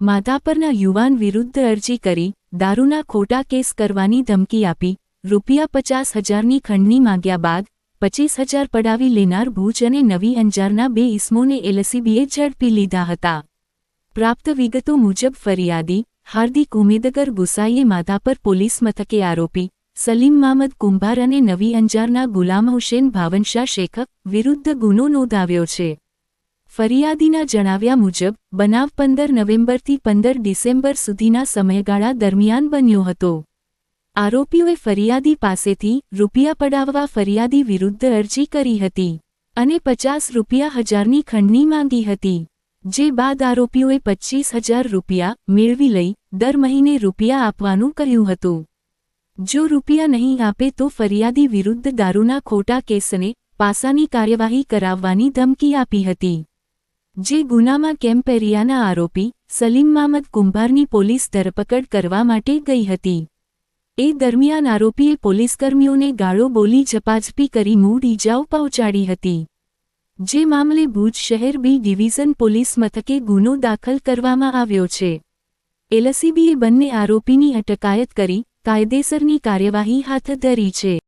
માધાપરના યુવાન વિરુદ્ધ અરજી કરી દારૂના ખોટા કેસ કરવાની ધમકી આપી ₹50,000ની ખંડણી માંગ્યા બાદ 25,000 પડાવી લેનાર ભુજ અને નવી અંજારના 2 ઇસમોને એલસીબીએ ઝડપી લીધા હતા। પ્રાપ્ત વિગતો મુજબ ફરિયાદી હાર્દિક ઉમેદગર ગુસાઈએ માધાપર પોલીસ મથકે આરોપી સલીમ મામદ કુંભાર અને નવી અંજારના ગુલામ હુસેન ભાવનશાહ શેખ વિરુદ્ધ ગુનો નોંધાવ્યો છે। ફરિયાદીના જણાવ્યા મુજબ બનાવ 15 નવેમ્બરથી 15 ડિસેમ્બર સુધીના સમયગાળા દરમિયાન બન્યો હતો। આરોપીઓએ ફરિયાદી પાસેથી રૂપિયા પડાવવા ફરિયાદી વિરુદ્ધ અરજી કરી હતી અને ₹50,000ની ખંડણી માંગી હતી, જે બાદ આરોપીઓએ ₹25,000 મેળવી લઈ દર મહિને રૂપિયા આપવાનું કહ્યું હતું। જો રૂપિયા નહીં આપે તો ફરિયાદી વિરુદ્ધ દારૂના ખોટા કેસને પાસાની કાર્યવાહી કરાવવાની ધમકી આપી હતી, જે ગુનામાં કેમ્પ એરિયાના આરોપી સલીમ મામદ કુંભારની પોલીસ ધરપકડ કરવા માટે ગઈ હતી। એ દરમિયાન આરોપીએ પોલીસકર્મીઓને ગાળો બોલી ઝપાઝપી કરી મૂળ ઈજાઓ પહોંચાડી હતી, જે મામલે ભુજ શહેર બી ડિવિઝન પોલીસ મથકે ગુનો દાખલ કરવામાં આવ્યો છે। એલસીબીએ બંને આરોપીની અટકાયત કરી કાયદેસરની કાર્યવાહી હાથ ધરી છે।